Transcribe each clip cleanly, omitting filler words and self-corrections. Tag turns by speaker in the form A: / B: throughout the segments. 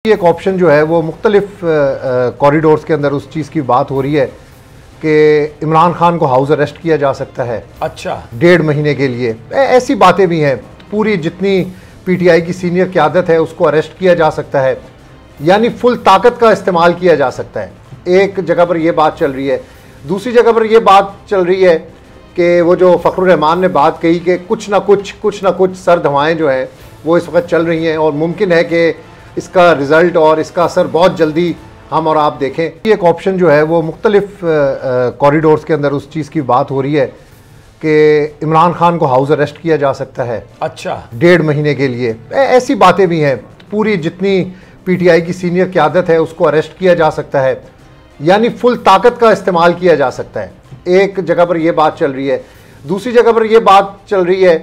A: एक ऑप्शन जो है वो मुख्तलिफ कॉरिडोर्स के अंदर उस चीज़ की बात हो रही है कि इमरान खान को हाउस अरेस्ट किया जा सकता है।
B: अच्छा,
A: 1.5 महीने के लिए। ऐसी बातें भी हैं। पूरी जितनी पीटीआई की सीनियर क़यादत है उसको अरेस्ट किया जा सकता है, यानी फुल ताकत का इस्तेमाल किया जा सकता है। एक जगह पर यह बात चल रही है। दूसरी जगह पर यह बात चल रही है कि वो जो फ़खरुर रहमान ने बात कही कि कुछ ना कुछ सर्द हवाएँ जो हैं वो इस वक्त चल रही हैं और मुमकिन है कि इसका रिज़ल्ट और इसका असर बहुत जल्दी हम और आप देखें। एक ऑप्शन जो है वो मुख्तलिफ कॉरिडोर्स के अंदर उस चीज़ की बात हो रही है कि इमरान खान को हाउस अरेस्ट किया जा सकता है।
B: अच्छा,
A: 1.5 महीने के लिए। ऐसी बातें भी हैं। पूरी जितनी पीटीआई की सीनियर क़यादत है उसको अरेस्ट किया जा सकता है, यानी फुल ताकत का इस्तेमाल किया जा सकता है। एक जगह पर यह बात चल रही है। दूसरी जगह पर यह बात चल रही है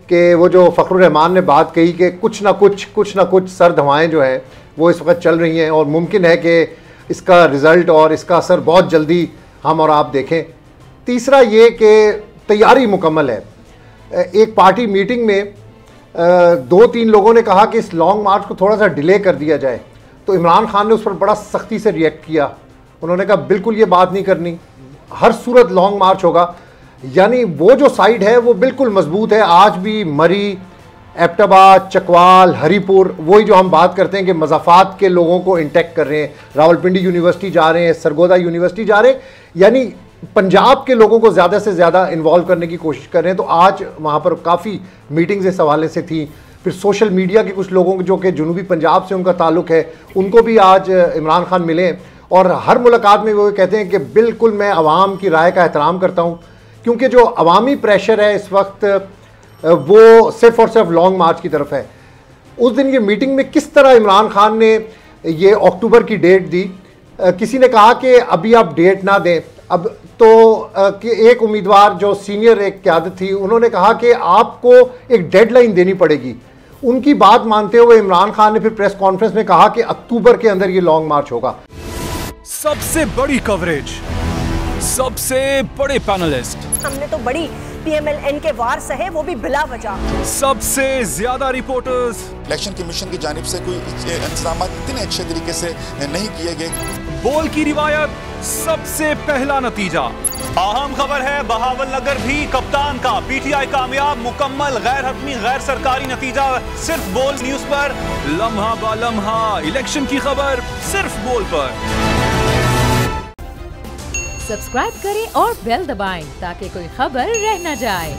A: कि वो जो फ़खरुर रहमान ने बात कही कि कुछ ना कुछ सर्द हवाएँ जो हैं वो इस वक्त चल रही हैं और मुमकिन है कि इसका रिज़ल्ट और इसका असर बहुत जल्दी हम और आप देखें। तीसरा ये कि तैयारी मुकम्मल है। एक पार्टी मीटिंग में 2-3 लोगों ने कहा कि इस लॉन्ग मार्च को थोड़ा सा डिले कर दिया जाए, तो इमरान खान ने उस पर बड़ा सख्ती से रिएक्ट किया। उन्होंने कहा बिल्कुल ये बात नहीं करनी, हर सूरत लॉन्ग मार्च होगा। यानी वो जो साइड है वो बिल्कुल मजबूत है। आज भी मरी, एबटाबाद, चकवाल, हरीपुर, वही जो हम बात करते हैं कि मज़ाफ़ात के लोगों को इंटेक्ट कर रहे हैं। रावलपिंडी यूनिवर्सिटी जा रहे हैं, सरगोदा यूनिवर्सिटी जा रहे हैं, यानी पंजाब के लोगों को ज़्यादा से ज़्यादा इन्वॉल्व करने की कोशिश कर रहे हैं। तो आज वहाँ पर काफ़ी मीटिंग्स इस हवाले से थी। फिर सोशल मीडिया के कुछ लोगों जो कि जनूबी पंजाब से उनका ताल्लुक़ है, उनको भी आज इमरान खान मिले और हर मुलाकात में वो कहते हैं कि बिल्कुल मैं आवाम की राय का एहतराम करता हूँ, क्योंकि जो अवामी प्रेशर है इस वक्त वो सिर्फ और सिर्फ लॉन्ग मार्च की तरफ है। उस दिन ये मीटिंग में किस तरह इमरान खान ने ये अक्टूबर की डेट दी। किसी ने कहा कि अभी आप डेट ना दें। अब तो कि एक उम्मीदवार जो सीनियर एक क़यादत थी, उन्होंने कहा कि आपको एक डेडलाइन देनी पड़ेगी। उनकी बात मानते हुए इमरान खान ने फिर प्रेस कॉन्फ्रेंस में कहा कि अक्टूबर के अंदर ये लॉन्ग मार्च होगा।
B: सबसे बड़ी कवरेज, सबसे बड़े पैनलिस्ट,
C: हमने तो बड़ी पीएमएलएन के वार सहे, वो भी बिला वजह।
B: सबसे ज्यादा रिपोर्टर्स।
D: इलेक्शन कमीशन की जानिब से कोई इंतजाम इतने अच्छे तरीके से नहीं किए गए।
B: बोल की रिवायत, सबसे पहला नतीजा।
E: अहम खबर है बहावलनगर भी कप्तान का, पीटीआई कामयाब, मुकम्मल गैर हतमी गैर सरकारी नतीजा सिर्फ बोल न्यूज पर।
B: लम्हा बा लम्हा इलेक्शन की खबर सिर्फ बोल पर।
F: सब्सक्राइब करें और बेल दबाएं ताकि कोई खबर रह न जाए।